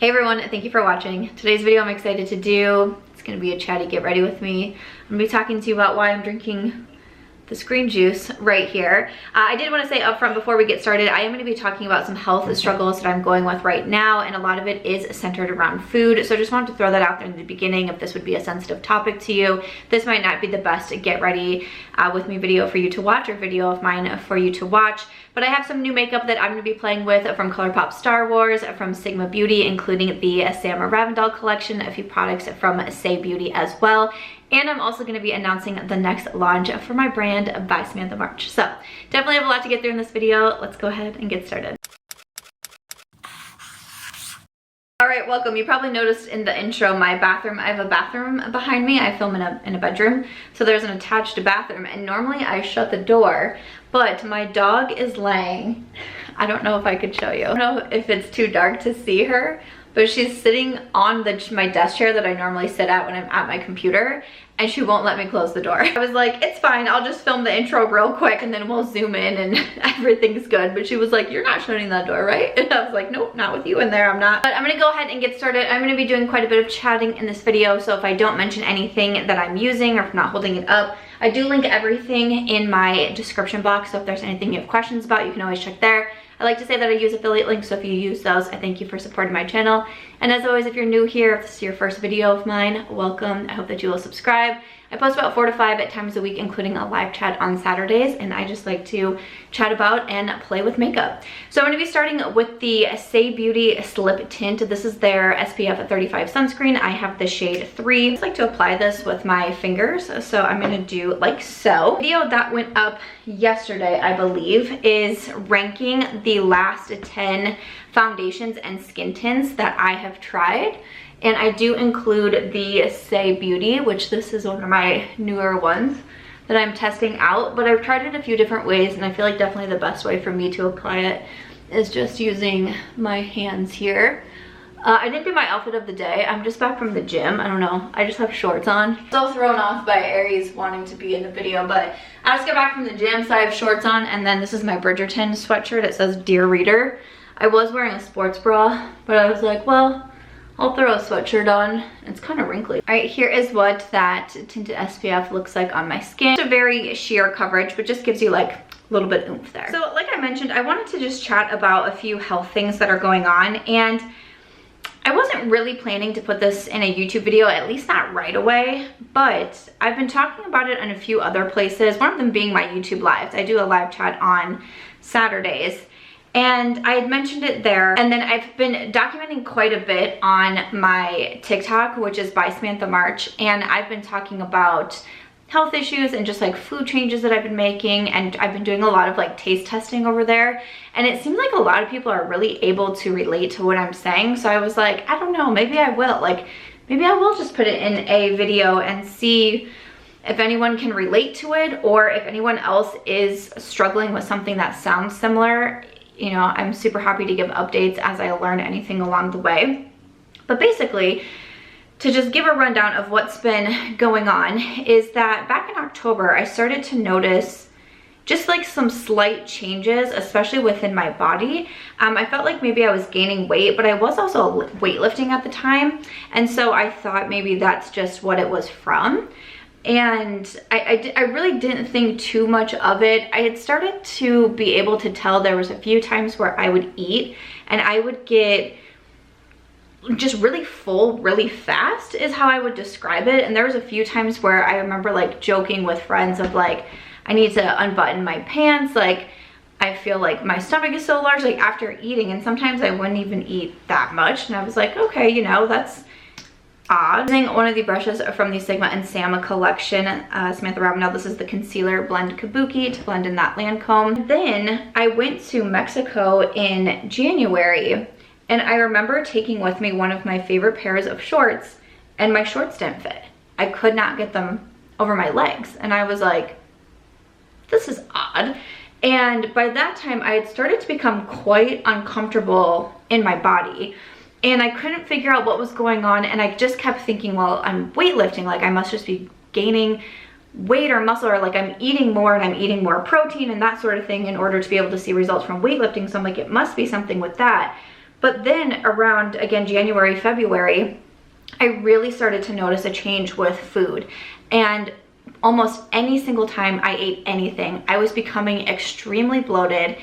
Hey everyone, thank you for watching. Today's video I'm excited to do, it's gonna be a chatty get ready with me. I'm gonna be talking to you about why I'm drinking this green juice right here. I did want to say up front before we get started, I am going to be talking about some health struggles that I'm going with right now, and a lot of it is centered around food. So I just wanted to throw that out there in the beginning. If this would be a sensitive topic to you, this might not be the best get ready with me video for you to watch, or video of mine for you to watch. But I have some new makeup that I'm going to be playing with from ColourPop Star Wars, from Sigma Beauty, including the Ravndahl collection, a few products from Saie Beauty as well. And I'm also going to be announcing the next launch for my brand, BY SAMANTHA MARCH. So definitely have a lot to get through in this video. Let's go ahead and get started. All right, welcome. You probably noticed in the intro my bathroom. I have a bathroom behind me. I film in a bedroom, so there's an attached bathroom, and normally I shut the door, but my dog is laying. I don't know if I could show you. I don't know if it's too dark to see her, but she's sitting on my desk chair that I normally sit at when I'm at my computer, and she won't let me close the door. I was like, it's fine, I'll just film the intro real quick and then we'll zoom in and everything's good. But she was like, you're not shutting that door, right? And I was like, nope, not with you in there, I'm not. But I'm gonna go ahead and get started. I'm gonna be doing quite a bit of chatting in this video, so if I don't mention anything that I'm using, or if I'm not holding it up, I do link everything in my description box, so if there's anything you have questions about, you can always check there. I like to say that I use affiliate links, so if you use those, I thank you for supporting my channel. And as always, if you're new here, if this is your first video of mine, welcome. I hope that you will subscribe. I post about 4 to 5 times a week, including a live chat on Saturdays, and I just like to chat about and play with makeup. So I'm going to be starting with the Saie Beauty Slip Tint. This is their SPF 35 sunscreen. I have the shade 3. I just like to apply this with my fingers, so I'm going to do like so. The video that went up yesterday, I believe, is ranking the last 10 foundations and skin tints that I have tried. And I do include the Saie Beauty, which this is one of my newer ones that I'm testing out. But I've tried it a few different ways, and I feel like definitely the best way for me to apply it is just using my hands here. I didn't do my outfit of the day. I'm just back from the gym. I don't know. I just have shorts on. So thrown off by Aries wanting to be in the video, but I just got back from the gym, so I have shorts on. And then this is my Bridgerton sweatshirt. It says Dear Reader. I was wearing a sports bra, but I was like, well, I'll throw a sweatshirt on. It's kind of wrinkly. All right, here is what that tinted SPF looks like on my skin. It's a very sheer coverage, but just gives you like a little bit oomph there. So like I mentioned, I wanted to just chat about a few health things that are going on, and I wasn't really planning to put this in a YouTube video, at least not right away, but I've been talking about it in a few other places, one of them being my YouTube lives. I do a live chat on Saturdays, and I had mentioned it there. And then I've been documenting quite a bit on my TikTok, which is BY SAMANTHA MARCH, and I've been talking about health issues and just like food changes that I've been making, and I've been doing a lot of like taste testing over there, and it seems like a lot of people are really able to relate to what I'm saying. So I was like, I don't know, maybe I will, like maybe I will just put it in a video and see if anyone can relate to it, or if anyone else is struggling with something that sounds similar. You know, I'm super happy to give updates as I learn anything along the way. But basically, to just give a rundown of what's been going on, is that back in October, I started to notice just like some slight changes, especially within my body. I felt like maybe I was gaining weight, but I was also weightlifting at the time. And so I thought maybe that's just what it was from. And I really didn't think too much of it. I had started to be able to tell there was a few times where I would eat and I would get just really full really fast, is how I would describe it. And there was a few times where I remember like joking with friends of like, I need to unbutton my pants, like I feel like my stomach is so large, like after eating. And sometimes I wouldn't even eat that much, and I was like, okay, you know, that's odd. Using one of the brushes from the Sigma and Saie collection, Samantha Ravndahl. This is the concealer blend Kabuki to blend in that Lancome. Then I went to Mexico in January, and I remember taking with me one of my favorite pairs of shorts, and my shorts didn't fit. I could not get them over my legs, and I was like, this is odd. And by that time, I had started to become quite uncomfortable in my body, and I couldn't figure out what was going on. And I just kept thinking, well, I'm weightlifting, like I must just be gaining weight or muscle, or like I'm eating more and I'm eating more protein and that sort of thing in order to be able to see results from weightlifting. So I'm like, it must be something with that. But then around, again, January, February, I really started to notice a change with food. And almost any single time I ate anything, I was becoming extremely bloated.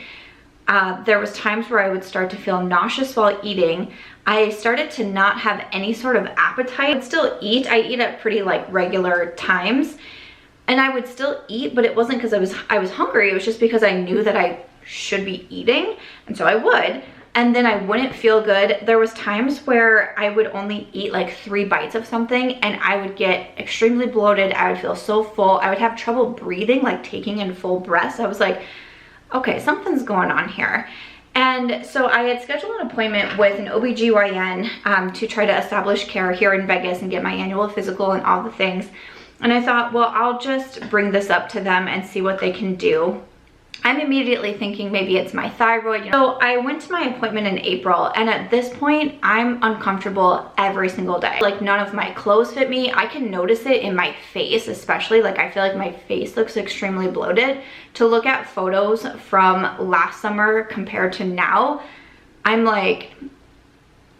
There was times where I would start to feel nauseous while eating. I started to not have any sort of appetite. I'd still eat. I eat at pretty like regular times, and I would still eat, but it wasn't because I was hungry. It was just because I knew that I should be eating, and so I would. And then I wouldn't feel good. There was times where I would only eat like 3 bites of something and I would get extremely bloated. I would feel so full. I would have trouble breathing, like taking in full breaths. I was like, okay, something's going on here. And so I had scheduled an appointment with an OBGYN to try to establish care here in Vegas and get my annual physical and all the things. And I thought, well, I'll just bring this up to them and see what they can do. I'm immediately thinking maybe it's my thyroid. So I went to my appointment in April, and at this point, I'm uncomfortable every single day. Like, none of my clothes fit me. I can notice it in my face, especially. Like, I feel like my face looks extremely bloated. To look at photos from last summer compared to now, I'm like,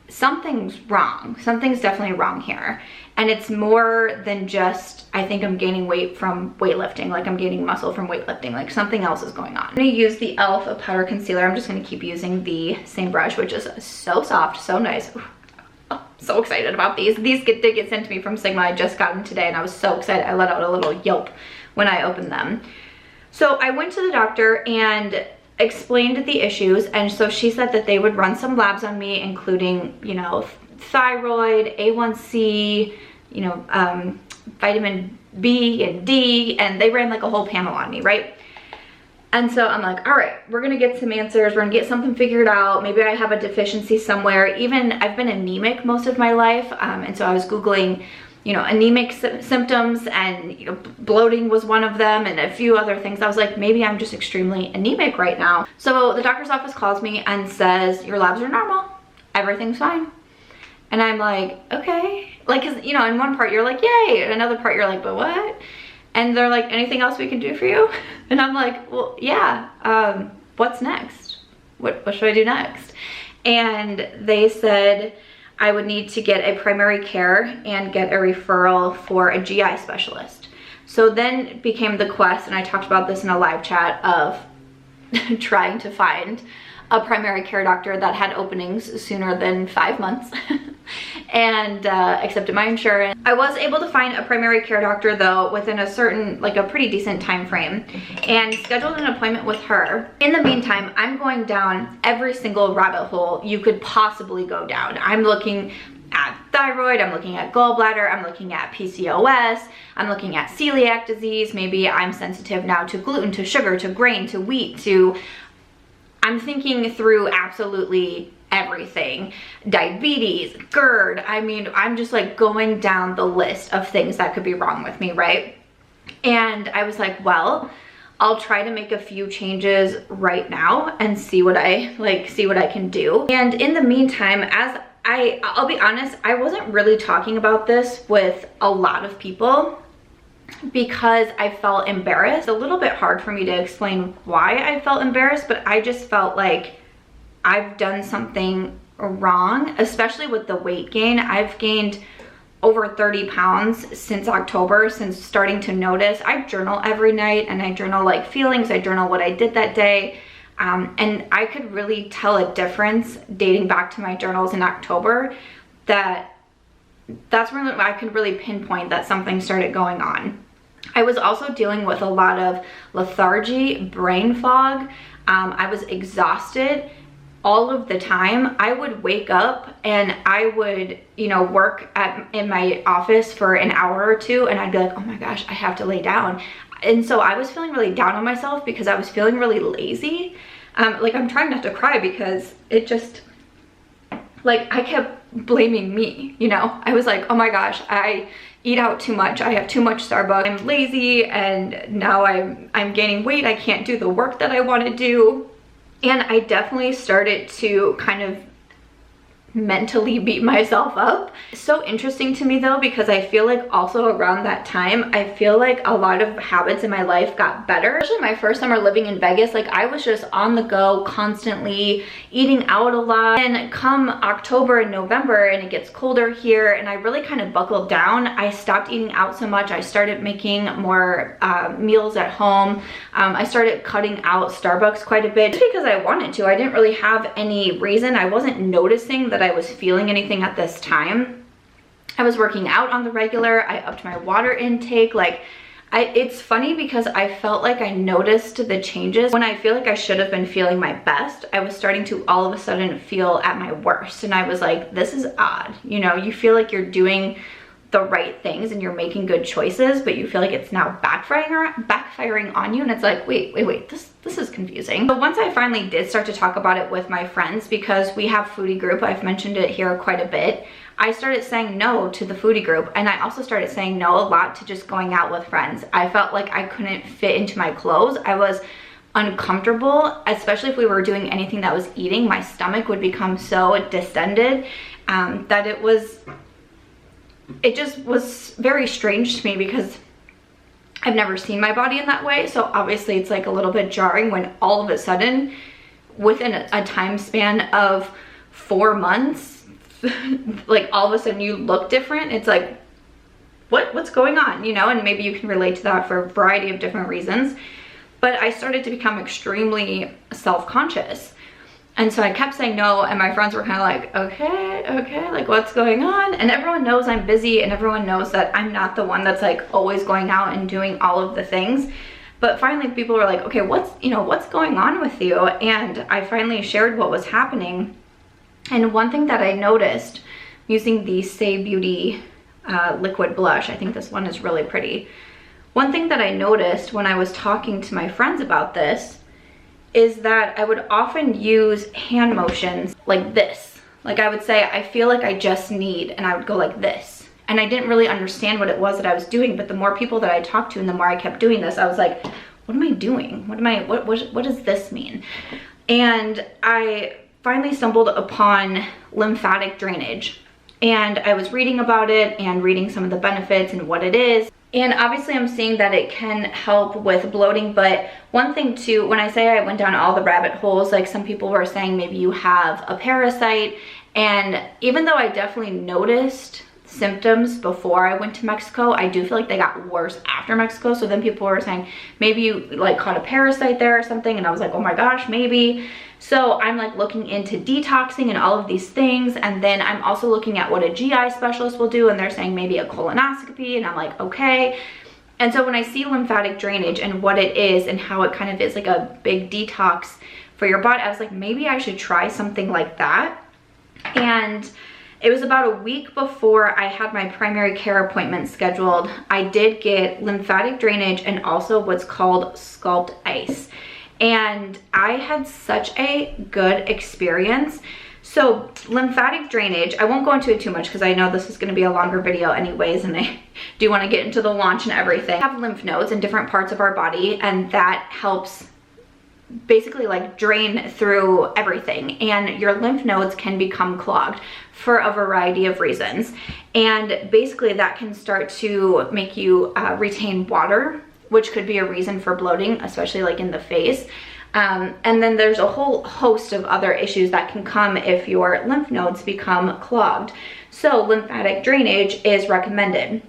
something's wrong. Something's definitely wrong here. And it's more than just, I think I'm gaining weight from weightlifting, like I'm gaining muscle from weightlifting, like something else is going on. I'm gonna use the e.l.f. powder concealer. I'm just gonna keep using the same brush, which is so soft, so nice. Oh, so excited about these. These did get sent to me from Sigma. I just got them today and I was so excited. I let out a little yelp when I opened them. So I went to the doctor and explained the issues, and so she said that they would run some labs on me, including, you know, thyroid, A1C, you know, vitamin B and D, and they ran like a whole panel on me, right? And so I'm like, all right, we're gonna get some answers, we're gonna get something figured out. Maybe I have a deficiency somewhere. Even I've been anemic most of my life, and so I was Googling, you know, anemic symptoms, and, you know, bloating was one of them, and a few other things. I was like, maybe I'm just extremely anemic right now. So the doctor's office calls me and says, your labs are normal, everything's fine. And I'm like, okay. Like, 'cause, you know, in one part you're like, yay, and another part you're like, but what? And they're like, anything else we can do for you? And I'm like, well, yeah, what's next? What should I do next? And they said I would need to get a primary care and get a referral for a GI specialist. So then it became the quest, and I talked about this in a live chat, of trying to find a primary care doctor that had openings sooner than 5 months and accepted my insurance. I was able to find a primary care doctor though within a certain, like a pretty decent time frame, and scheduled an appointment with her. In the meantime, I'm going down every single rabbit hole you could possibly go down. I'm looking at thyroid, I'm looking at gallbladder, I'm looking at PCOS, I'm looking at celiac disease. Maybe I'm sensitive now to gluten, to sugar, to grain, to wheat, to... I'm thinking through absolutely everything. Diabetes, GERD. I mean, I'm just like going down the list of things that could be wrong with me, right? And I was like, well, I'll try to make a few changes right now and see what I can do. And in the meantime, I'll be honest, I wasn't really talking about this with a lot of people because I felt embarrassed. It's a little bit hard for me to explain why I felt embarrassed, but I just felt like I've done something wrong, especially with the weight gain. I've gained over 30 pounds since October, since starting to notice. I journal every night, and I journal like feelings, I journal what I did that day. And I could really tell a difference dating back to my journals in October, that's when I could really pinpoint that something started going on. I was also dealing with a lot of lethargy, brain fog. I was exhausted all of the time. I would wake up and I would, you know, work in my office for an hour or two, and I'd be like, oh my gosh, I have to lay down. And so I was feeling really down on myself because I was feeling really lazy. Like, I'm trying not to cry because it just, like, I kept blaming me, you know? I was like, oh my gosh, I eat out too much, I have too much Starbucks, I'm lazy, and now I'm gaining weight, I can't do the work that I want to do. And I definitely started to kind of mentally beat myself up. It's so interesting to me though, because I feel like also around that time, I feel like a lot of habits in my life got better. Especially my first summer living in Vegas, like I was just on the go constantly, eating out a lot. And come October and November and it gets colder here and I really kind of buckled down, I stopped eating out so much. I started making more meals at home. I started cutting out Starbucks quite a bit just because I wanted to. I didn't really have any reason. I wasn't noticing that I was feeling anything at this time. I was working out on the regular. I upped my water intake. Like, it's funny because I felt like I noticed the changes when I feel like I should have been feeling my best. I was starting to all of a sudden feel at my worst. And I was like, this is odd. You know, you feel like you're doing the right things and you're making good choices, but you feel like it's now backfiring on you. And it's like, wait, this is confusing. But once I finally did start to talk about it with my friends, because we have foodie group, I've mentioned it here quite a bit, I started saying no to the foodie group. And I also started saying no a lot to just going out with friends. I felt like I couldn't fit into my clothes. I was uncomfortable, especially if we were doing anything that was eating. My stomach would become so distended that it just was very strange to me because I've never seen my body in that way. So obviously it's like a little bit jarring when all of a sudden within a time span of 4 months, like all of a sudden you look different. It's like, what's going on, you know? And maybe you can relate to that for a variety of different reasons. But I started to become extremely self-conscious. And so I kept saying no, and my friends were kind of like, okay, like what's going on? And everyone knows I'm busy, and everyone knows that I'm not the one that's like always going out and doing all of the things. But finally people were like, okay, what's going on with you? And I finally shared what was happening. And one thing that I noticed using the Saie Beauty liquid blush, I think this one is really pretty. One thing that I noticed when I was talking to my friends about this is that I would often use hand motions like this. Like I would say, I feel like I just need, and I would go like this. And I didn't really understand what it was that I was doing, but the more people that I talked to and the more I kept doing this, I was like, what am I doing? What does this mean? And I finally stumbled upon lymphatic drainage. And I was reading about it and reading some of the benefits and what it is. And obviously I'm seeing that it can help with bloating, but one thing too, when I say I went down all the rabbit holes, like some people were saying maybe you have a parasite, and even though I definitely noticed symptoms before I went to Mexico, I do feel like they got worse after Mexico. So then people were saying maybe you like caught a parasite there or something, and I was like, oh my gosh, maybe. So I'm like looking into detoxing and all of these things, and then I'm also looking at what a GI specialist will do, and they're saying maybe a colonoscopy, and I'm like, okay. And so when I see lymphatic drainage and what it is and how it kind of is like a big detox for your body, I was like, maybe I should try something like that. And it was about a week before I had my primary care appointment scheduled. I did get lymphatic drainage and also what's called sculpt ice. And I had such a good experience. So lymphatic drainage, I won't go into it too much because I know this is going to be a longer video anyways, and I do want to get into the launch and everything. We have lymph nodes in different parts of our body, and that helps basically like drain through everything, and your lymph nodes can become clogged for a variety of reasons. And basically that can start to make you retain water, which could be a reason for bloating, especially like in the face. And then there's a whole host of other issues that can come if your lymph nodes become clogged. So lymphatic drainage is recommended.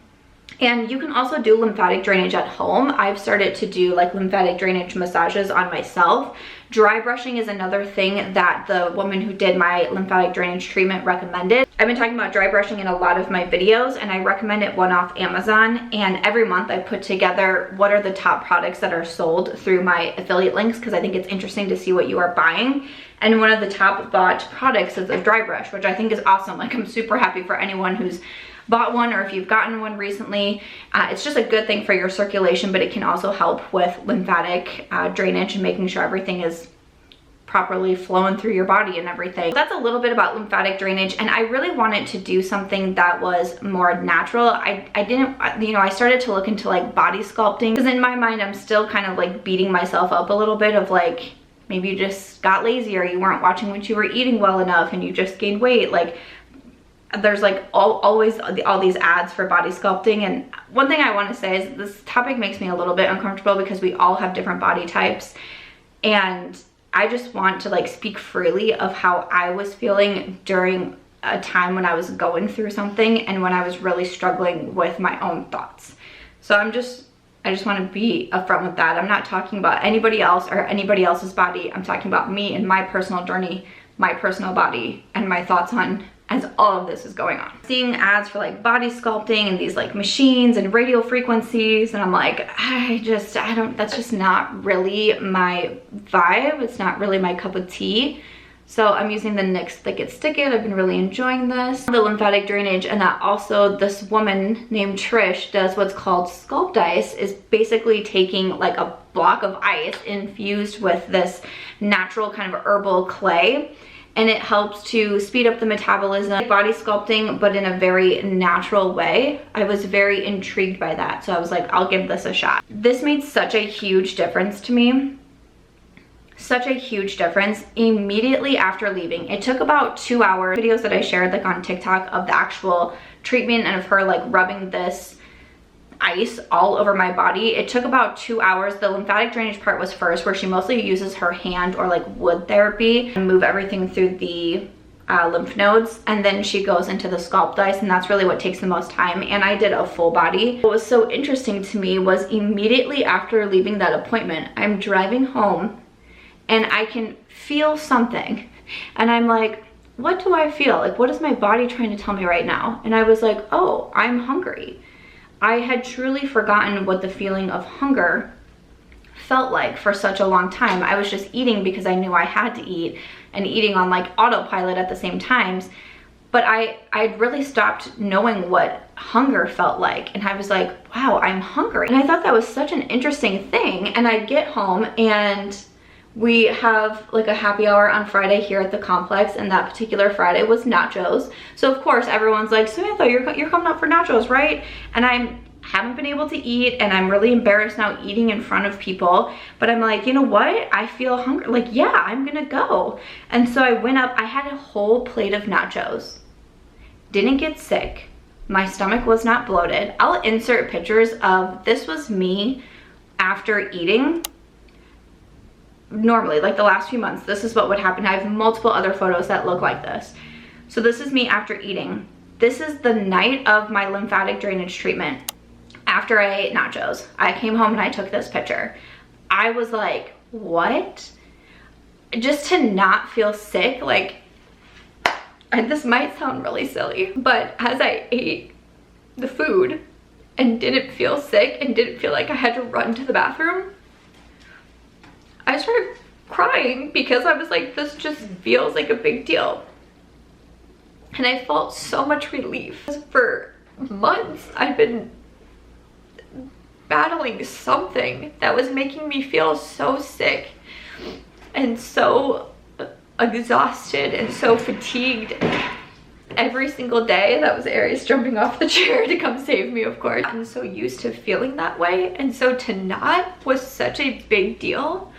And you can also do lymphatic drainage at home. I've started to do like lymphatic drainage massages on myself. Dry brushing is another thing that the woman who did my lymphatic drainage treatment recommended. I've been talking about dry brushing in a lot of my videos, and I recommend it one off Amazon. And every month I put together what are the top products that are sold through my affiliate links, because I think it's interesting to see what you are buying. And one of the top bought products is a dry brush, which I think is awesome. Like, I'm super happy for anyone who's bought one, or if you've gotten one recently. It's just a good thing for your circulation, but it can also help with lymphatic drainage and making sure everything is properly flowing through your body and everything. That's a little bit about lymphatic drainage, and I really wanted to do something that was more natural. I didn't, you know, I started to look into like body sculpting, because in my mind I'm still kind of like beating myself up a little bit of like, maybe you just got lazy or you weren't watching what you were eating well enough and you just gained weight. Like there's like always all these ads for body sculpting. And one thing I want to say is this topic makes me a little bit uncomfortable because we all have different body types, and I just want to like speak freely of how I was feeling during a time when I was going through something and when I was really struggling with my own thoughts. So I just want to be upfront with that. I'm not talking about anybody else or anybody else's body. I'm talking about me and my personal journey, my personal body, and my thoughts on as all of this is going on. Seeing ads for like body sculpting and these like machines and radio frequencies, and I'm like, that's just not really my vibe. It's not really my cup of tea. So I'm using the NYX Thick It Stick It. I've been really enjoying this. The lymphatic drainage, and that also this woman named Trish does what's called sculpt ice, is basically taking like a block of ice infused with this natural kind of herbal clay, and it helps to speed up the metabolism. Body sculpting, but in a very natural way. I was very intrigued by that, so I was like, I'll give this a shot. This made such a huge difference to me. Such a huge difference immediately after leaving. It took about 2 hours. Videos that I shared like on TikTok of the actual treatment and of her like rubbing this ice all over my body. It took about 2 hours. The lymphatic drainage part was first, where she mostly uses her hand or like wood therapy and move everything through the lymph nodes, and then she goes into the sculpt ice, and that's really what takes the most time. And I did a full body. What was so interesting to me was immediately after leaving that appointment, I'm driving home and I can feel something, and I'm like, what do I feel? Like, what is my body trying to tell me right now? And I was like, oh, I'm hungry. I had truly forgotten what the feeling of hunger felt like for such a long time. I was just eating because I knew I had to eat, and eating on like autopilot at the same times. But I'd really stopped knowing what hunger felt like. And I was like, wow, I'm hungry. And I thought that was such an interesting thing. And I get home and we have like a happy hour on Friday here at the complex, and that particular Friday was nachos. So of course everyone's like, Samantha, you're coming up for nachos, right? And I haven't been able to eat, and I'm really embarrassed now eating in front of people, but I'm like, you know what? I feel hungry. Like, yeah, I'm gonna go. And so I went up, I had a whole plate of nachos. Didn't get sick. My stomach was not bloated. I'll insert pictures of, this was me after eating. Normally, like the last few months, this is what would happen. I have multiple other photos that look like this. So this is me after eating. This is the night of my lymphatic drainage treatment. After I ate nachos, I came home and I took this picture. I was like, what? Just to not feel sick, like, and this might sound really silly, but as I ate the food and didn't feel sick and didn't feel like I had to run to the bathroom, I started crying because I was like, this just feels like a big deal. And I felt so much relief. For months, I've been battling something that was making me feel so sick and so exhausted and so fatigued. Every single day, that was Aries jumping off the chair to come save me, of course. I'm so used to feeling that way, and so to not was such a big deal.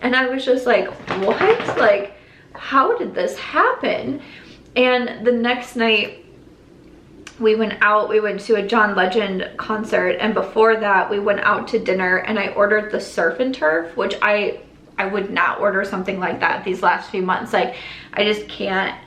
And I was just like, what? Like, how did this happen? And the next night we went out, we went to a John Legend concert, and before that we went out to dinner, and I ordered the surf and turf, which I would not order something like that these last few months. Like, I just can't,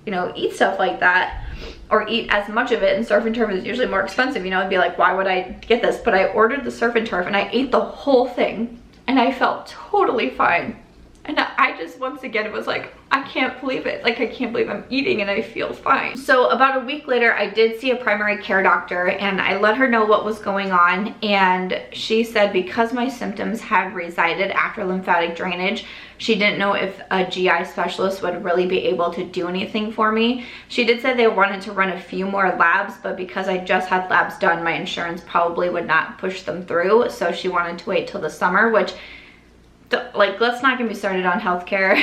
you know, eat stuff like that or eat as much of it, and surf and turf is usually more expensive, you know. I'd be like, why would I get this? But I ordered the surf and turf and I ate the whole thing, and I felt totally fine. And I just, once again, it was like, I can't believe it. Like, I can't believe I'm eating and I feel fine. So about a week later, I did see a primary care doctor, and I let her know what was going on. And she said because my symptoms had resided after lymphatic drainage, she didn't know if a GI specialist would really be able to do anything for me. She did say they wanted to run a few more labs, but because I just had labs done, my insurance probably would not push them through. So she wanted to wait till the summer, which, like, let's not get me started on healthcare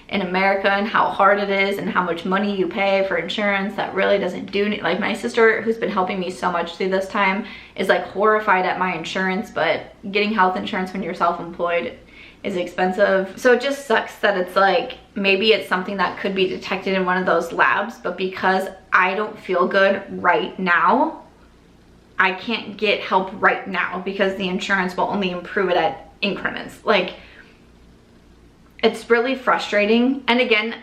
in America and how hard it is and how much money you pay for insurance. That really doesn't do any, like, my sister, who's been helping me so much through this time, is like horrified at my insurance, but getting health insurance when you're self-employed is expensive. So it just sucks that it's like, maybe it's something that could be detected in one of those labs, but because I don't feel good right now, I can't get help right now because the insurance will only improve it at increments. Like, it's really frustrating. And again,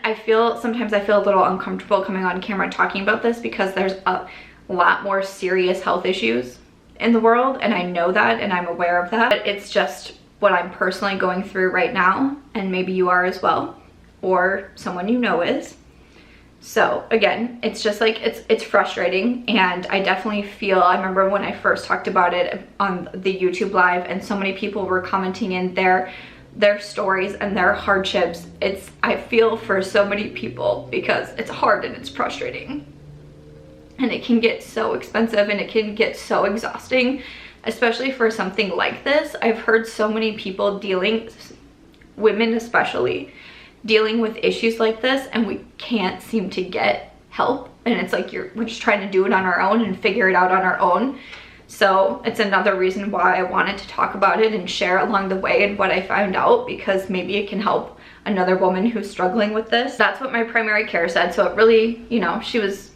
sometimes I feel a little uncomfortable coming on camera talking about this because there's a lot more serious health issues in the world, and I know that and I'm aware of that. But it's just what I'm personally going through right now, and maybe you are as well, or someone you know is. So again, it's just like, it's frustrating, and I definitely feel, I remember when I first talked about it on the YouTube live and so many people were commenting in their stories and their hardships. I feel for so many people because it's hard and it's frustrating. And it can get so expensive and it can get so exhausting, especially for something like this. I've heard so many people women especially, dealing with issues like this, and we can't seem to get help. And it's like we're just trying to do it on our own and figure it out on our own. So it's another reason why I wanted to talk about it and share along the way and what I found out, because maybe it can help another woman who's struggling with this. That's what my primary care said. So it really, you know, she was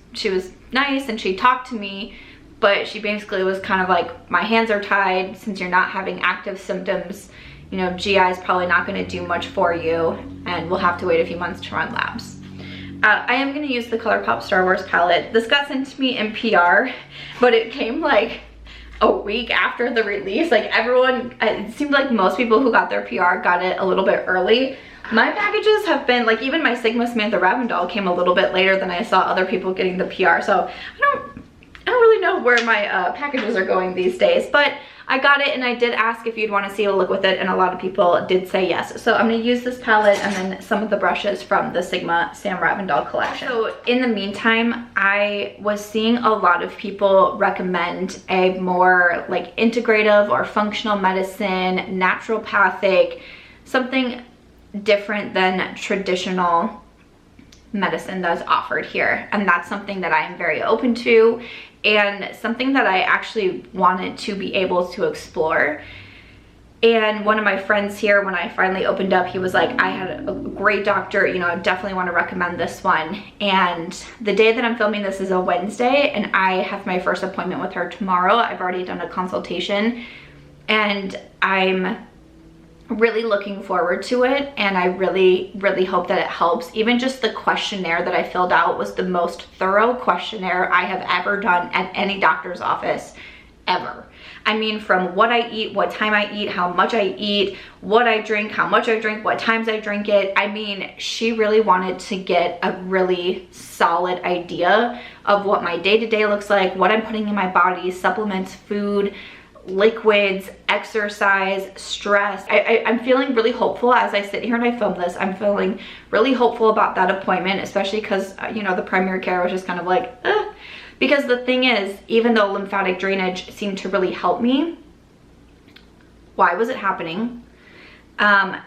nice and she talked to me, but she basically was kind of like, my hands are tied since you're not having active symptoms. You know, GI is probably not going to do much for you, and we'll have to wait a few months to run labs. I am going to use the ColourPop Star Wars palette. This got sent to me in PR, but it came like a week after the release. Like everyone, it seemed like most people who got their PR got it a little bit early. My packages have been like, even my Sigma Samantha Ravndahl came a little bit later than I saw other people getting the PR. So I don't really know where my packages are going these days, but I got it, and I did ask if you'd want to see a look with it, and a lot of people did say yes. So I'm going to use this palette and then some of the brushes from the Sigma Sam Ravndahl collection. So in the meantime, I was seeing a lot of people recommend a more like integrative or functional medicine, naturopathic, something different than traditional medicine that's offered here. And that's something that I am very open to, and something that I actually wanted to be able to explore. And one of my friends here, when I finally opened up, he was like, I had a great doctor, you know, I definitely want to recommend this one. And the day that I'm filming this is a Wednesday, and I have my first appointment with her tomorrow. I've already done a consultation, and I'm really looking forward to it, and I really hope that it helps. Even just the questionnaire that I filled out was the most thorough questionnaire I have ever done at any doctor's office ever. I mean, from what I eat, what time I eat, how much I eat, what I drink, how much I drink, what times I drink it. I mean, she really wanted to get a really solid idea of what my day-to-day looks like, what I'm putting in my body, supplements, food, liquids, exercise, stress. I'm feeling really hopeful as I sit here and I film this. I'm feeling really hopeful about that appointment, especially because, you know, the primary care was just kind of like, because the thing is, even though lymphatic drainage seemed to really help me, why was it happening?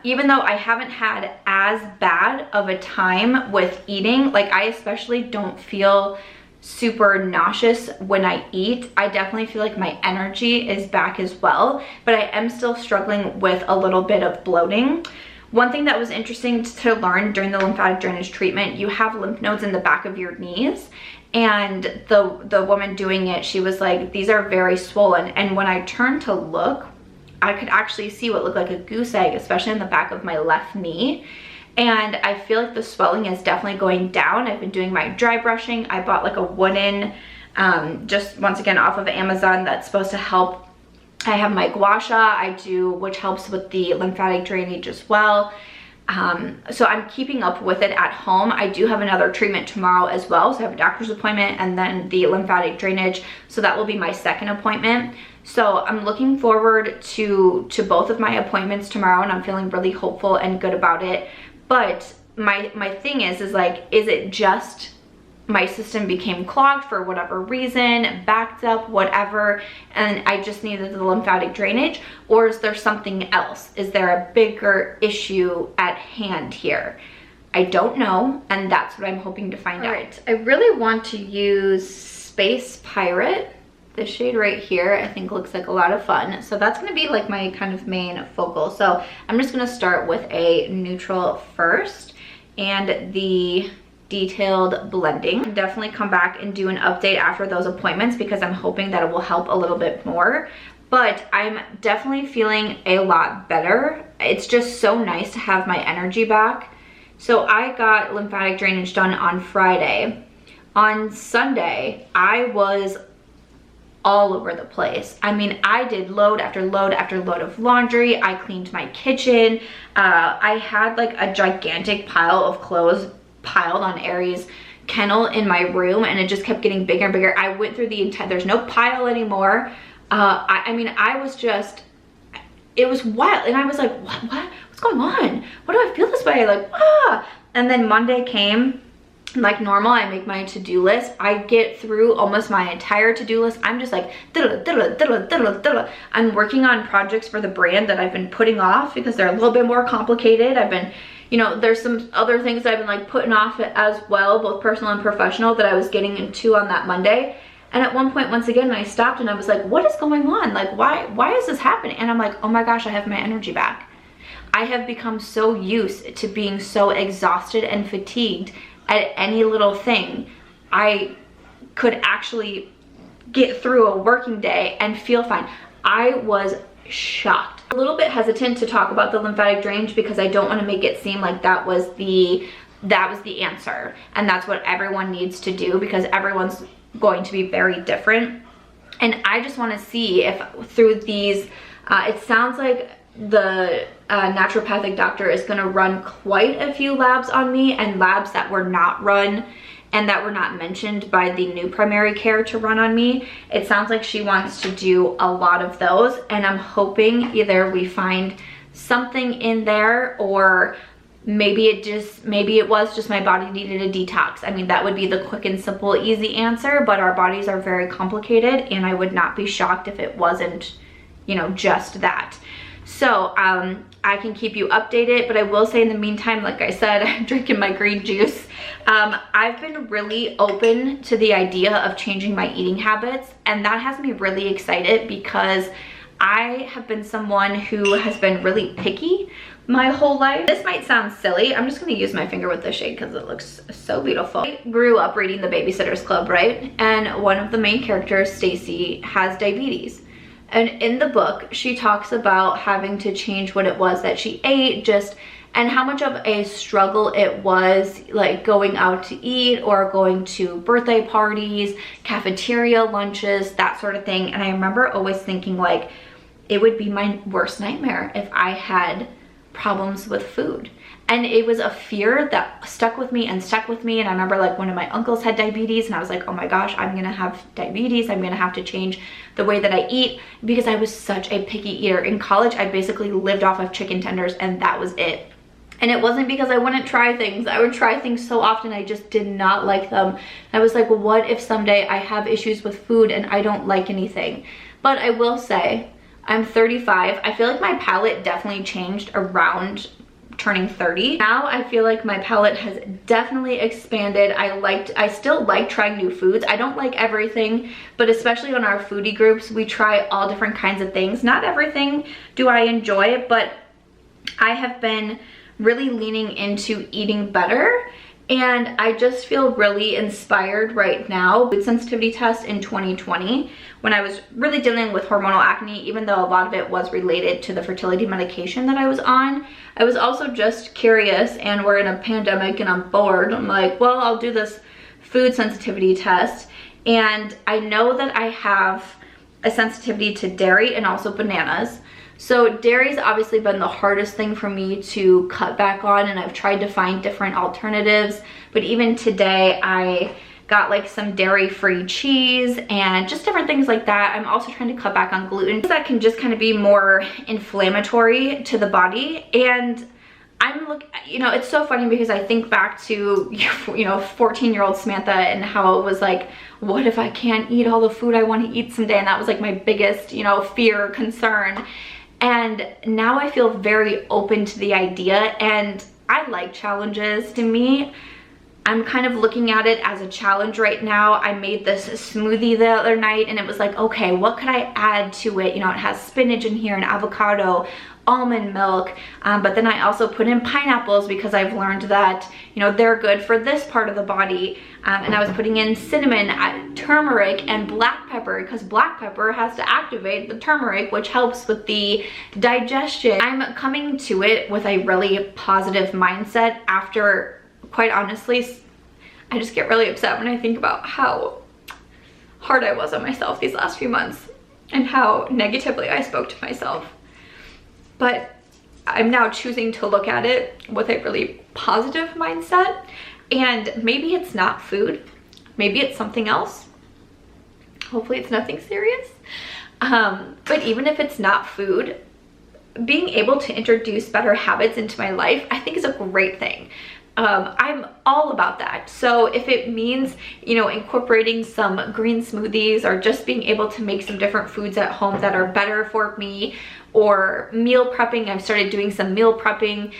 Even though I haven't had as bad of a time with eating, like I especially don't feel super nauseous when I eat. I definitely feel like my energy is back as well, but I am still struggling with a little bit of bloating. One thing that was interesting to learn during the lymphatic drainage treatment, you have lymph nodes in the back of your knees, and the woman doing it, she was like, these are very swollen. And when I turned to look, I could actually see what looked like a goose egg, especially in the back of my left knee. And I feel like the swelling is definitely going down. I've been doing my dry brushing. I bought like a wooden, just once again off of Amazon, that's supposed to help. I have my gua sha, which helps with the lymphatic drainage as well. So I'm keeping up with it at home. I do have another treatment tomorrow as well. So I have a doctor's appointment and then the lymphatic drainage. So that will be my second appointment. So I'm looking forward to both of my appointments tomorrow, and I'm feeling really hopeful and good about it. But my thing is like, is it just my system became clogged for whatever reason, backed up, whatever, and I just needed the lymphatic drainage? Or is there something else? Is there a bigger issue at hand here? I don't know, and that's what I'm hoping to find out. All right, I really want to use Space Pirate This shade right here I think looks like a lot of fun. So that's gonna be like my kind of main focal. So I'm just gonna start with a neutral first and the detailed blending. Definitely come back and do an update after those appointments because I'm hoping that it will help a little bit more. But I'm definitely feeling a lot better. It's just so nice to have my energy back. So I got lymphatic drainage done on Friday. On Sunday, I was all over the place. I mean, I did load after load after load of laundry. I cleaned my kitchen. I had like a gigantic pile of clothes piled on Aries' kennel in my room, and it just kept getting bigger and bigger. I went through the entire, there's no pile anymore. I mean, I was just, it was wild. And I was like, what's going on? Why do I feel this way? Like, ah. And then Monday came. Like normal, I make my to-do list. I get through almost my entire to-do list. I'm just like, I'm working on projects for the brand that I've been putting off because they're a little bit more complicated. I've been, you know, there's some other things that I've been like putting off as well, both personal and professional, that I was getting into on that Monday. And at one point, once again, I stopped and I was like, what is going on? Like, why is this happening? And I'm like, oh my gosh, I have my energy back. I have become so used to being so exhausted and fatigued at any little thing. I could actually get through a working day and feel fine. I was shocked. A little bit hesitant to talk about the lymphatic drainage because I don't want to make it seem like that was the answer and that's what everyone needs to do, because everyone's going to be very different. And I just want to see if through these, it sounds like the naturopathic doctor is going to run quite a few labs on me, and labs that were not run and that were not mentioned by the new primary care to run on me. It sounds like she wants to do a lot of those, and I'm hoping either we find something in there, or maybe it was just my body needed a detox. I mean, that would be the quick and simple easy answer, but our bodies are very complicated, and I would not be shocked if it wasn't, you know, just that. So I can keep you updated, but I will say in the meantime, like I said, I'm drinking my green juice. I've been really open to the idea of changing my eating habits, and that has me really excited because I have been someone who has been really picky my whole life. This might sound silly. I'm just gonna use my finger with this shade because it looks so beautiful. I grew up reading The Babysitter's Club, right? And one of the main characters, Stacy, has diabetes. And in the book, she talks about having to change what it was that she ate, and how much of a struggle it was, like going out to eat or going to birthday parties, cafeteria lunches, that sort of thing. And I remember always thinking like, it would be my worst nightmare if I had problems with food. And it was a fear that stuck with me. And I remember like one of my uncles had diabetes, and I was like, oh my gosh, I'm gonna have diabetes. I'm gonna have to change the way that I eat, because I was such a picky eater. In college, I basically lived off of chicken tenders, and that was it. And it wasn't because I wouldn't try things. I would try things so often, I just did not like them. I was like, what if someday I have issues with food and I don't like anything? But I will say, I'm 35. I feel like my palate definitely changed around turning 30. Now I feel like my palate has definitely expanded. I still like trying new foods. I don't like everything, but especially on our foodie groups, we try all different kinds of things. Not everything do I enjoy, but I have been really leaning into eating better, and I just feel really inspired right now. Food sensitivity test in 2020, when I was really dealing with hormonal acne, even though a lot of it was related to the fertility medication that I was on, I was also just curious, and we're in a pandemic and I'm bored. I'm like, well, I'll do this food sensitivity test. And I know that I have a sensitivity to dairy and also bananas. So dairy's obviously been the hardest thing for me to cut back on, and I've tried to find different alternatives. But even today, I got like some dairy-free cheese and just different things like that. I'm also trying to cut back on gluten. That can just kind of be more inflammatory to the body. And you know, it's so funny because I think back to, you know, 14-year-old Samantha and how it was like, what if I can't eat all the food I want to eat someday? And that was like my biggest, you know, fear, concern. And now I feel very open to the idea, and I like challenges. To me, I'm kind of looking at it as a challenge right now. I made this smoothie the other night and it was like, okay, what could I add to it? You know, it has spinach in here and avocado, almond milk, but then I also put in pineapples because I've learned that, you know, they're good for this part of the body. And I was putting in cinnamon, turmeric, and black pepper because black pepper has to activate the turmeric, which helps with the digestion. I'm coming to it with a really positive mindset after, quite honestly, I just get really upset when I think about how hard I was on myself these last few months and how negatively I spoke to myself. But I'm now choosing to look at it with a really positive mindset, and maybe it's not food, maybe it's something else. Hopefully it's nothing serious. But even if it's not food, being able to introduce better habits into my life, I think is a great thing. I'm all about that. So if it means, you know, incorporating some green smoothies or just being able to make some different foods at home that are better for me, or meal prepping, I've started doing some meal prepping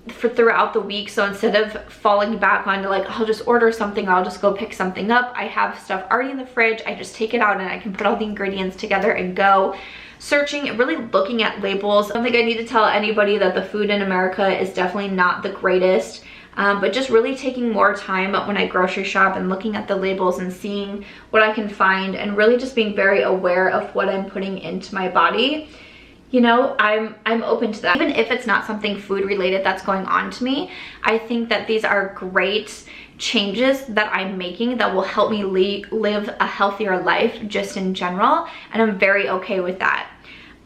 for throughout the week. So instead of falling back onto like, I'll just order something, I'll just go pick something up, I have stuff already in the fridge. I just take it out and I can put all the ingredients together and go. Searching and really looking at labels. I don't think I need to tell anybody that the food in America is definitely not the greatest, but just really taking more time when I grocery shop and looking at the labels and seeing what I can find, and really just being very aware of what I'm putting into my body. You know, I'm open to that. Even if it's not something food related that's going on to me, I think that these are great changes that I'm making that will help me live a healthier life just in general, and I'm very okay with that.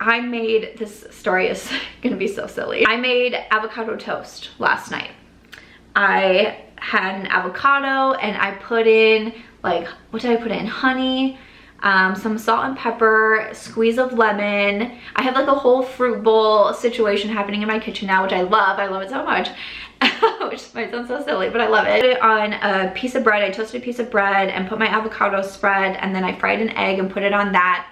I made, this story is gonna be so silly. I made avocado toast last night. I had an avocado and I put in, like, what did I put in? Honey, some salt and pepper, squeeze of lemon. I have like a whole fruit bowl situation happening in my kitchen now, which I love it so much. Which might sound so silly, but I love it. I put it on a piece of bread. I toasted a piece of bread and put my avocado spread, and then I fried an egg and put it on that.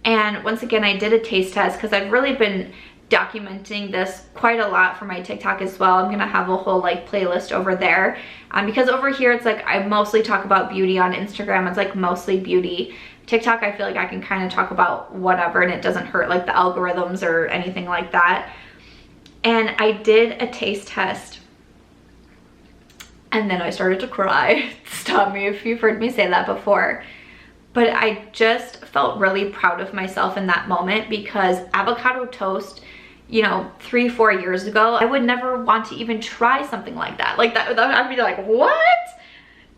And once again, I did a taste test because I've really been documenting this quite a lot for my TikTok as well. I'm gonna have a whole like playlist over there, because over here it's like I mostly talk about beauty. On Instagram it's like mostly beauty. TikTok, I feel like I can kind of talk about whatever and it doesn't hurt like the algorithms or anything like that. And I did a taste test and then I started to cry. Stop me if you've heard me say that before. But I just felt really proud of myself in that moment, because avocado toast, you know, 3-4 years ago, I would never want to even try something like that. Like that, I'd be like, what?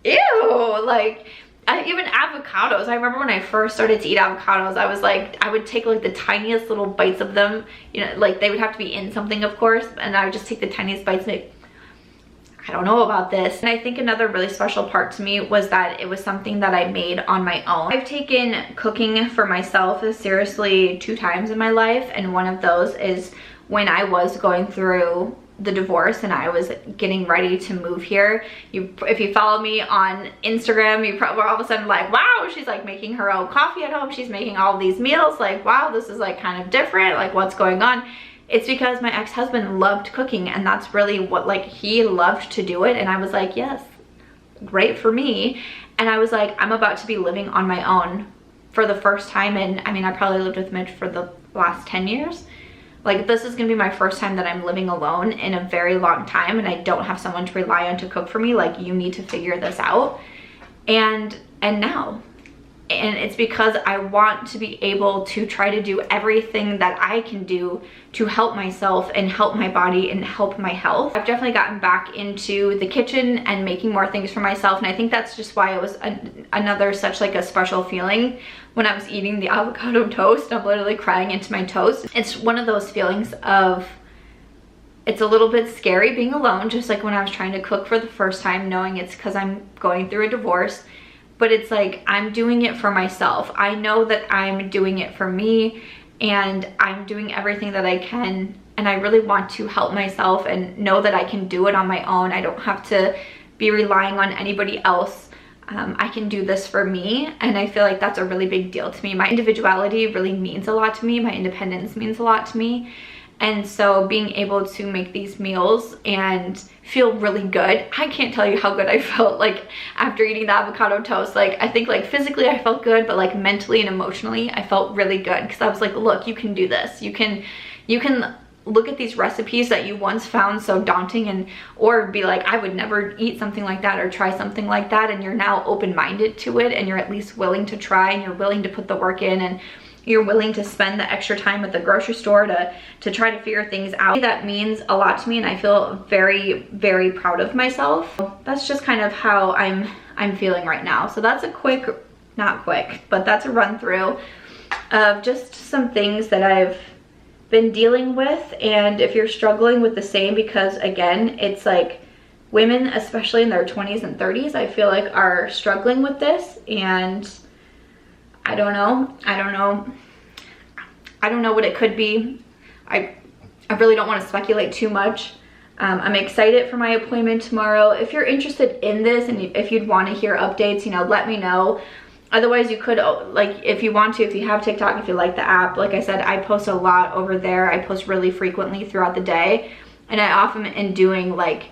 Ew, like, even avocados. I remember when I first started to eat avocados, I was like, I would take like the tiniest little bites of them, you know, like they would have to be in something, of course, and I would just take the tiniest bites and I don't know about this. And I think another really special part to me was that it was something that I made on my own. I've taken cooking for myself seriously 2 times in my life, and one of those is when I was going through the divorce and I was getting ready to move here. If you follow me on Instagram, you probably all of a sudden like, wow, she's like making her own coffee at home, she's making all these meals, like wow, this is like kind of different, like what's going on? It's because my ex-husband loved cooking, and that's really what, like, he loved to do it, and I was like, yes, great for me. And I was like, I'm about to be living on my own for the first time, and I mean, I probably lived with Mitch for the last 10 years. Like, this is gonna be my first time that I'm living alone in a very long time, and I don't have someone to rely on to cook for me. Like, you need to figure this out. And now. And it's because I want to be able to try to do everything that I can do to help myself and help my body and help my health. I've definitely gotten back into the kitchen and making more things for myself, and I think that's just why it was another such like a special feeling when I was eating the avocado toast. I'm literally crying into my toast. It's one of those feelings of, it's a little bit scary being alone, just like when I was trying to cook for the first time, knowing it's because I'm going through a divorce. But it's like, I'm doing it for myself. I know that I'm doing it for me, and I'm doing everything that I can, and I really want to help myself and know that I can do it on my own. I don't have to be relying on anybody else. I can do this for me, and I feel like that's a really big deal to me. My individuality really means a lot to me. My independence means a lot to me. And so being able to make these meals and feel really good, I can't tell you how good I felt like after eating the avocado toast. Like I think like physically I felt good, but like mentally and emotionally I felt really good, because I was like, look, you can do this. You can look at these recipes that you once found so daunting, and or be like, I would never eat something like that or try something like that, and you're now open-minded to it, and you're at least willing to try, and you're willing to put the work in, and you're willing to spend the extra time at the grocery store to try to figure things out. That means a lot to me, and I feel very, very proud of myself. That's just kind of how I'm feeling right now. So that's a quick, not quick, but that's a run through of just some things that I've been dealing with. And if you're struggling with the same, because again, it's like women, especially in their 20s and 30s, I feel like are struggling with this, and I don't know what it could be. I really don't want to speculate too much. I'm excited for my appointment tomorrow. If you're interested in this and if you'd want to hear updates, you know, let me know. Otherwise, you could, like, if you want to, if you have TikTok, if you like the app, like I said, I post a lot over there. I post really frequently throughout the day, and I often am doing like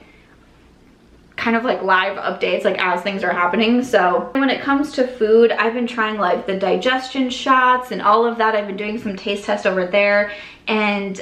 kind of like live updates like as things are happening. So when it comes to food, I've been trying like the digestion shots and all of that. I've been doing some taste tests over there, and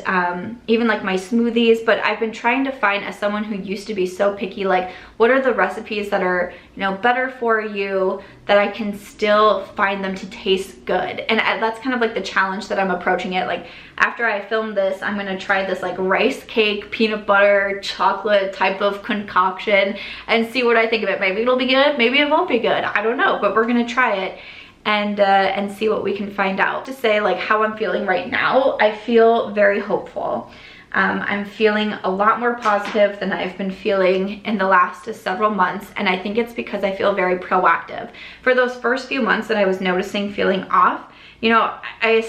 even like my smoothies. But I've been trying to find, as someone who used to be so picky, like what are the recipes that are, you know, better for you, that I can still find them to taste good. And that's kind of like the challenge that I'm approaching it. Like after I film this, I'm gonna try this like rice cake, peanut butter, chocolate type of concoction and see what I think of it. Maybe it'll be good, maybe it won't be good, I don't know, but we're gonna try it and see what we can find out. To say like how I'm feeling right now, I feel very hopeful. I'm feeling a lot more positive than I've been feeling in the last several months, and I think it's because I feel very proactive. For those first few months that I was noticing feeling off, you know, I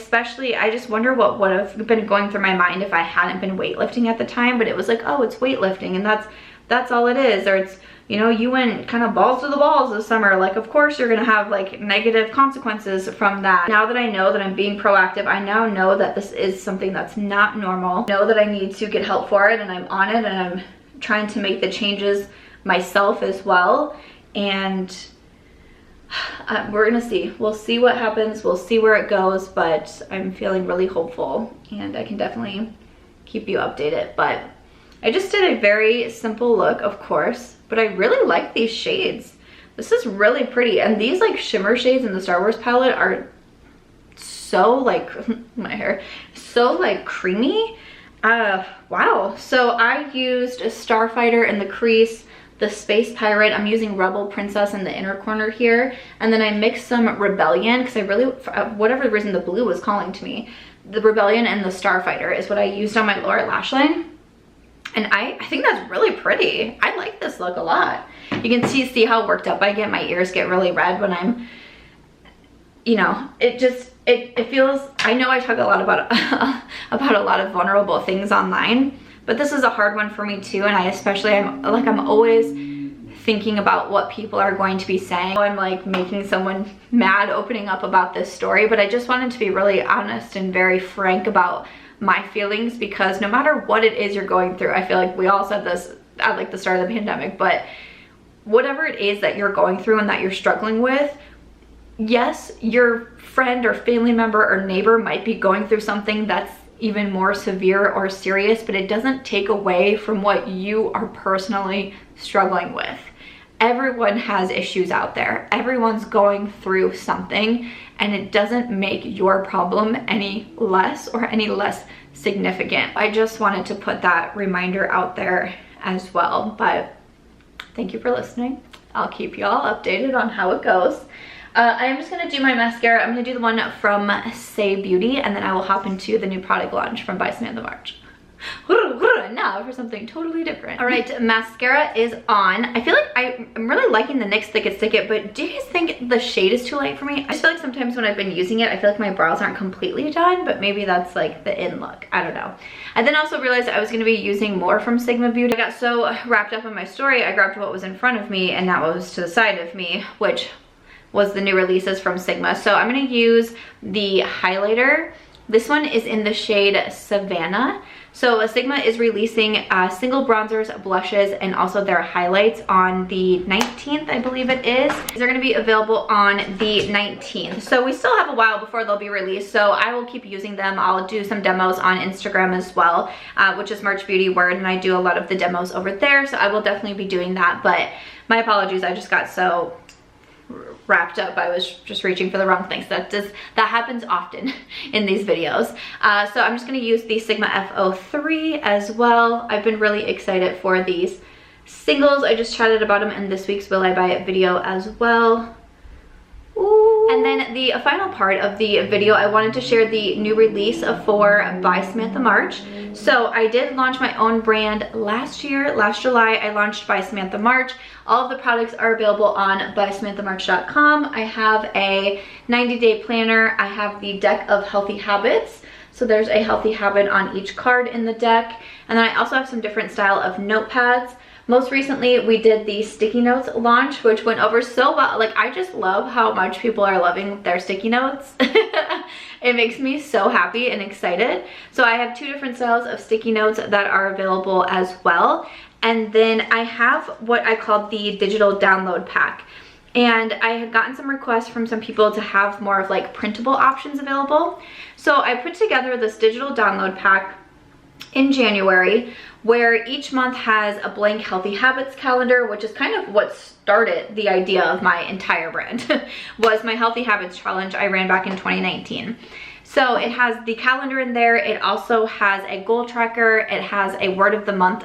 just wonder what would have been going through my mind if I hadn't been weightlifting at the time. But it was like, oh, it's weightlifting, and that's all it is. Or it's, you know, you went kind of balls to the walls this summer, like of course you're gonna have like negative consequences from that. Now that I know that I'm being proactive, I now know that this is something that's not normal. I know that I need to get help for it, and I'm on it, and I'm trying to make the changes myself as well. And we're gonna see. We'll see what happens, we'll see where it goes, but I'm feeling really hopeful, and I can definitely keep you updated. But I just did a very simple look, of course, but I really like these shades. This is really pretty, and these like shimmer shades in the Star Wars palette are so like, my hair, so like creamy. Wow. So I used a Starfighter in the crease, the Space Pirate, I'm using Rebel Princess in the inner corner here, and then I mixed some Rebellion, because I really, for whatever reason, the blue was calling to me. The Rebellion and the Starfighter is what I used on my lower lash line. And I think that's really pretty. I like this look a lot. You can see how worked up I get. My ears get really red when I'm, you know, it feels, I know I talk a lot about about a lot of vulnerable things online, but this is a hard one for me too. And I'm always thinking about what people are going to be saying. I'm like making someone mad opening up about this story, but I just wanted to be really honest and very frank about my feelings, because no matter what it is you're going through, I feel like we all said this at like the start of the pandemic, but whatever it is that you're going through and that you're struggling with, yes, your friend or family member or neighbor might be going through something that's even more severe or serious, but it doesn't take away from what you are personally struggling with. Everyone has issues out there. Everyone's going through something, and it doesn't make your problem any less or any less significant. I just wanted to put that reminder out there as well. But thank you for listening. I'll keep y'all updated on how it goes. I'm just gonna do my mascara. I'm gonna do the one from Saie Beauty, and then I will hop into the new product launch from BY SAMANTHA MARCH. Now for something totally different. All right, mascara is on. I feel like I'm really liking the NYX Thick It Stick It, but do you guys think the shade is too light for me? I just feel like sometimes when I've been using it, I feel like my brows aren't completely done, but maybe that's like the in look. I don't know. I then also realized I was gonna be using more from Sigma Beauty. I got so wrapped up in my story, I grabbed what was in front of me and that was to the side of me, which was the new releases from Sigma. So I'm gonna use the highlighter. This one is in the shade Savannah. So Sigma is releasing single bronzers, blushes, and also their highlights on the 19th, I believe it is. They're gonna be available on the 19th. So we still have a while before they'll be released, so I will keep using them. I'll do some demos on Instagram as well, which is March Beauty Word, and I do a lot of the demos over there, so I will definitely be doing that. But my apologies, I just got so wrapped up. I was just reaching for the wrong things. That happens often in these videos. So I'm just going to use the Sigma F03 as well. I've been really excited for these singles. I just chatted about them in this week's Will I Buy It video as well. Ooh. And then the final part of the video, I wanted to share the new release for by Samantha March. So I did launch my own brand last year. Last July, I launched by Samantha March. All of the products are available on bysamanthamarch.com. I have a 90-day planner. I have the deck of healthy habits. So there's a healthy habit on each card in the deck. And then I also have some different style of notepads. Most recently, we did the sticky notes launch, which went over so well. Like, I just love how much people are loving their sticky notes. It makes me so happy and excited. So I have 2 different styles of sticky notes that are available as well. And then I have what I call the digital download pack. And I had gotten some requests from some people to have more of like printable options available. So I put together this digital download pack in January, where each month has a blank healthy habits calendar, which is kind of what started the idea of my entire brand, was my healthy habits challenge I ran back in 2019. So it has the calendar in there. It also has a goal tracker. It has a word of the month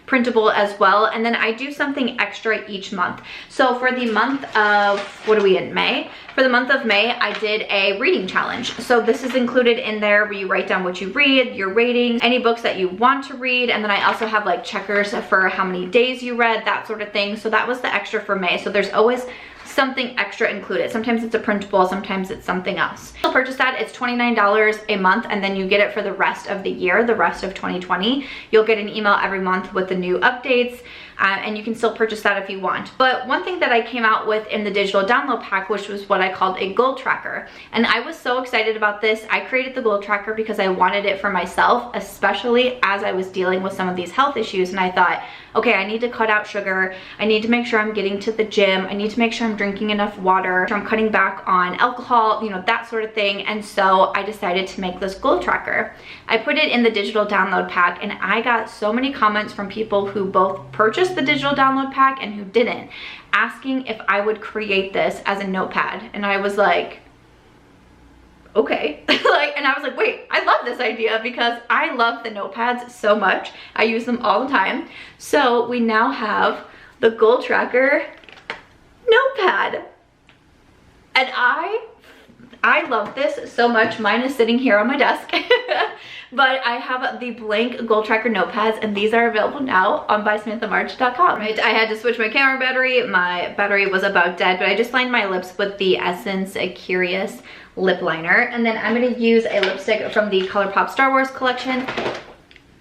printable as well, and then I do something extra each month. So for the month of, what are we in, May? For the month of May, I did a reading challenge. So this is included in there where you write down what you read, your ratings, any books that you want to read, and then I also have like checkers for how many days you read, that sort of thing. So that was the extra for May. So there's always something extra included. Sometimes it's a printable, sometimes it's something else. You'll purchase that, it's $29 a month, and then you get it for the rest of the year, the rest of 2020. You'll get an email every month with the new updates, and you can still purchase that if you want. But one thing that I came out with in the digital download pack, which was what I called a goal tracker. And I was so excited about this. I created the goal tracker because I wanted it for myself, especially as I was dealing with some of these health issues. And I thought, okay, I need to cut out sugar. I need to make sure I'm getting to the gym. I need to make sure I'm drinking enough water. I'm cutting back on alcohol, you know, that sort of thing. And so I decided to make this goal tracker. I put it in the digital download pack, and I got so many comments from people who both purchased the digital download pack and who didn't, asking if I would create this as a notepad. And I was like, okay. And I was like, wait, I love this idea because I love the notepads so much. I use them all the time. So we now have the goal tracker notepad. And I love this so much. Mine is sitting here on my desk. But I have the blank goal tracker notepads, and these are available now on bysamanthamarch.com. Right, I had to switch my camera battery. My battery was about dead, but I just lined my lips with the Essence Curious lip liner. And then I'm gonna use a lipstick from the ColourPop Star Wars collection.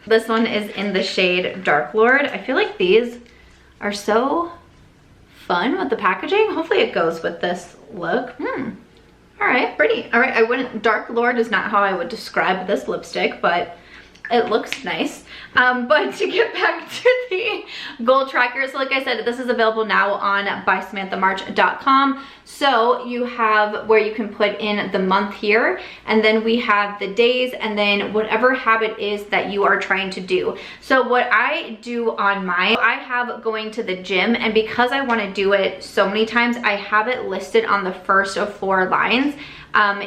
This one is in the shade Dark Lord. I feel like these are so fun with the packaging. Hopefully it goes with this look. All right, pretty. All right, Dark Lord is not how I would describe this lipstick, but it looks nice. But to get back to the goal tracker, so like I said, this is available now on bysamanthamarch.com. So you have where you can put in the month here, and then we have the days, and then whatever habit is that you are trying to do. So what I do on mine, I have going to the gym, and because I want to do it so many times, I have it listed on the first of 4 lines.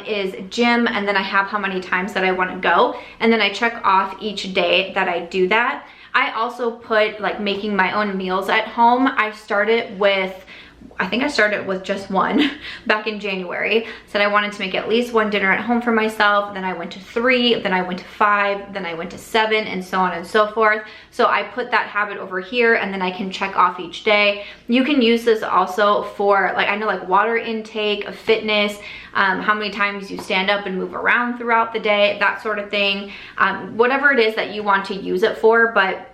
Is gym, and then I have how many times that I want to go, and then I check off each day that I do that. I also put like making my own meals at home. I think I started with just 1 back in January. Said I wanted to make at least 1 dinner at home for myself. Then I went to 3, then I went to 5, then I went to 7, and so on and so forth. So I put that habit over here, and then I can check off each day. You can use this also for, like, I know, like water intake, fitness, how many times you stand up and move around throughout the day, that sort of thing. Whatever it is that you want to use it for. But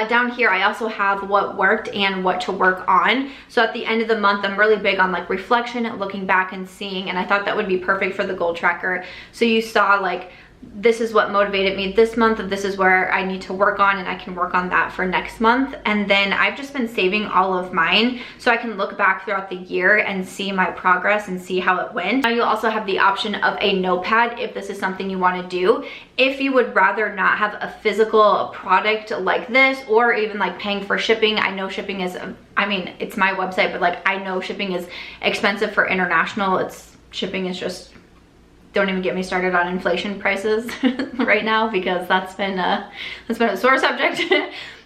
down here I also have what worked and what to work on. So at the end of the month, I'm really big on like reflection, looking back and seeing, and I thought that would be perfect for the goal tracker. So you saw like this is what motivated me this month, this is where I need to work on, and I can work on that for next month. And then I've just been saving all of mine so I can look back throughout the year and see my progress and see how it went. Now you'll also have the option of a notepad if this is something you want to do. If you would rather not have a physical product like this, or even like paying for shipping, I know shipping is, I mean, it's my website, but like I know shipping is expensive for international. Shipping is just, don't even get me started on inflation prices right now, because that's been a sore subject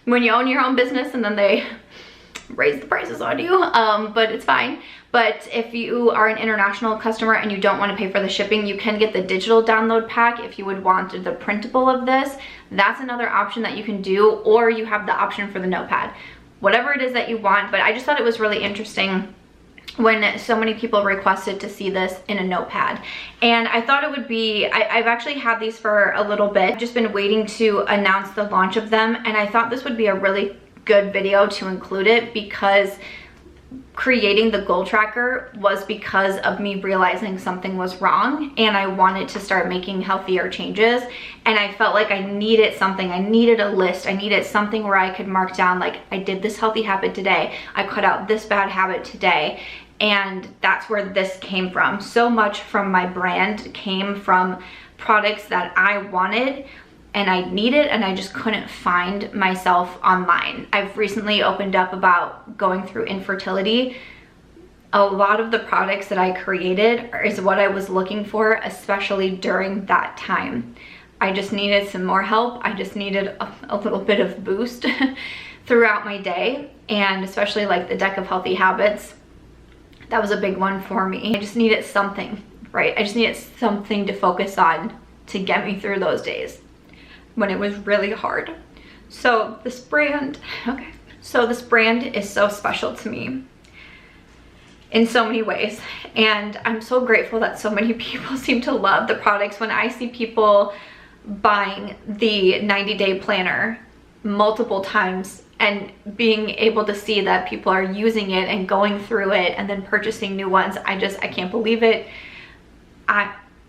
when you own your own business and then they raise the prices on you, but it's fine. But if you are an international customer and you don't want to pay for the shipping, you can get the digital download pack if you would want the printable of this. That's another option that you can do, or you have the option for the notepad. Whatever it is that you want, but I just thought it was really interesting when so many people requested to see this in a notepad. And I thought it would be, I've actually had these for a little bit. I've just been waiting to announce the launch of them, and I thought this would be a really good video to include it, because creating the goal tracker was because of me realizing something was wrong and I wanted to start making healthier changes. And I felt like I needed something. I needed a list. I needed something where I could mark down, like, I did this healthy habit today, I cut out this bad habit today. And that's where this came from. So much from my brand came from products that I wanted and I needed, and I just couldn't find myself online. I've recently opened up about going through infertility. A lot of the products that I created is what I was looking for, especially during that time. I just needed some more help. I just needed a little bit of boost throughout my day, and especially like the deck of healthy habits. That was a big one for me. I just needed something, right? I just needed something to focus on to get me through those days when it was really hard. So this brand, this brand is so special to me in so many ways. And I'm so grateful that so many people seem to love the products. When I see people buying the 90-day planner multiple times and being able to see that people are using it and going through it and then purchasing new ones, I can't believe it.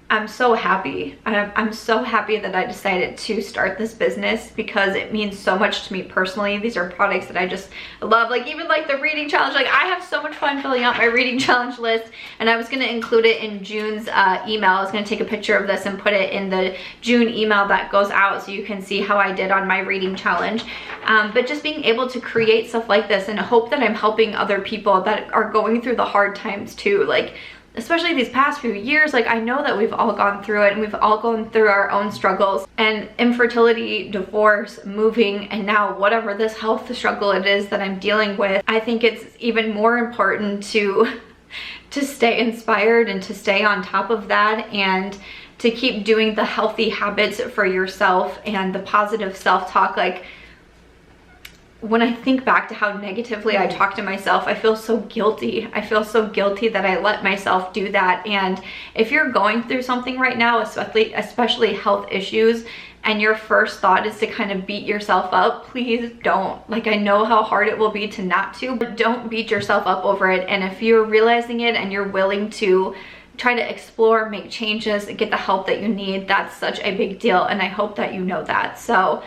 I'm so happy. I'm so happy that I decided to start this business, because it means so much to me personally. These are products that I just love, like even like the reading challenge. Like I have so much fun filling out my reading challenge list, and I was going to include it in June's email. I was going to take a picture of this and put it in the June email that goes out so you can see how I did on my reading challenge. But just being able to create stuff like this and hope that I'm helping other people that are going through the hard times too. Like, especially these past few years, like I know that we've all gone through it and we've all gone through our own struggles, and infertility, divorce, moving, and now whatever this health struggle it is that I'm dealing with. I think it's even more important to stay inspired and to stay on top of that, and to keep doing the healthy habits for yourself and the positive self-talk. Like, when I think back to how negatively I talk to myself, I feel so guilty. I feel so guilty that I let myself do that. And if you're going through something right now, especially health issues, and your first thought is to kind of beat yourself up, please don't. Like, I know how hard it will be to not to, but don't beat yourself up over it. And if you're realizing it and you're willing to try to explore, make changes, get the help that you need, that's such a big deal. And I hope that you know that. So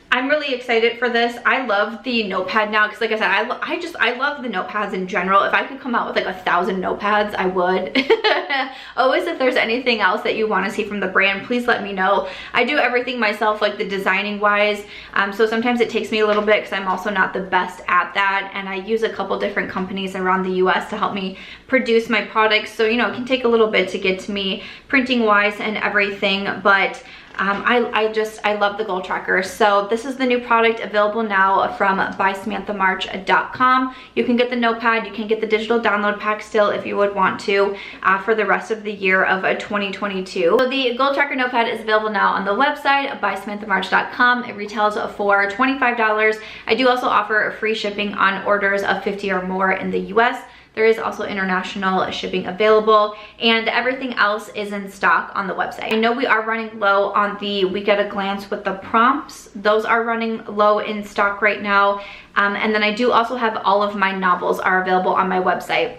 I'm really excited for this. I love the notepad now, because like I said, I love the notepads in general. If I could come out with like 1,000 notepads, I would. Always, if there's anything else that you want to see from the brand, please let me know. I do everything myself, like the designing wise, so sometimes it takes me a little bit because I'm also not the best at that, and I use a couple different companies around the US to help me produce my products, so you know, it can take a little bit to get to me printing wise and everything. But I love the goal tracker. So this is the new product available now from BYSamanthaMarch.com. You can get the notepad, you can get the digital download pack still if you would want to for the rest of the year of 2022. So the goal tracker notepad is available now on the website BYSamanthaMarch.com. It retails for $25. I do also offer free shipping on orders of 50 or more in the US. There is also international shipping available, and everything else is in stock on the website. I know we are running low on the Week at a Glance with the prompts. Those are running low in stock right now. And then I do also have all of my novels are available on my website.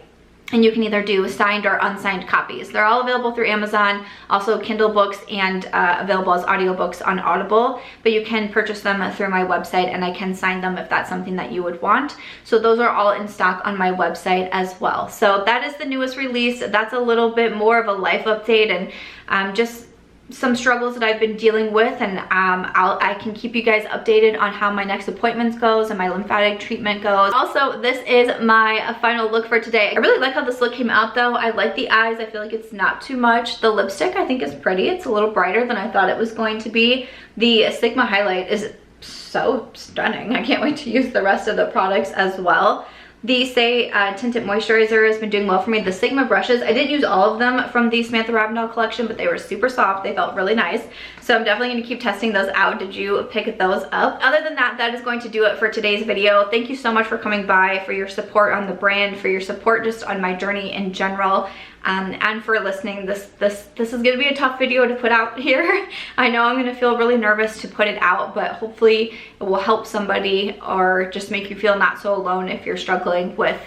and you can either do signed or unsigned copies. They're all available through Amazon, also Kindle books, and available as audiobooks on Audible, but you can purchase them through my website, and I can sign them if that's something that you would want. So those are all in stock on my website as well. So that is the newest release. That's a little bit more of a life update, and just some struggles that I've been dealing with, and I can keep you guys updated on how my next appointments goes and my lymphatic treatment goes. Also, this is my final look for today. I really like how this look came out though. I like the eyes. I feel like it's not too much. The lipstick I think is pretty. It's a little brighter than I thought it was going to be. The Sigma highlight is so stunning. I can't wait to use the rest of the products as well. The Saie Tinted Moisturizer has been doing well for me. The Sigma brushes, I didn't use all of them from the Samantha Ravndahl collection, but they were super soft. They felt really nice. So I'm definitely going to keep testing those out. Did you pick those up? Other than that, that is going to do it for today's video. Thank you so much for coming by, for your support on the brand, for your support just on my journey in general. And for listening. This is gonna be a tough video to put out here. I know I'm gonna feel really nervous to put it out, but hopefully it will help somebody or just make you feel not so alone if you're struggling with,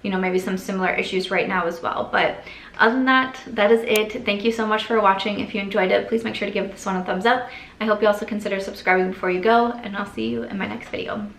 you know, maybe some similar issues right now as well. But other than that, that is it. Thank you so much for watching. If you enjoyed it, please make sure to give this one a thumbs up. I hope you also consider subscribing before you go, and I'll see you in my next video.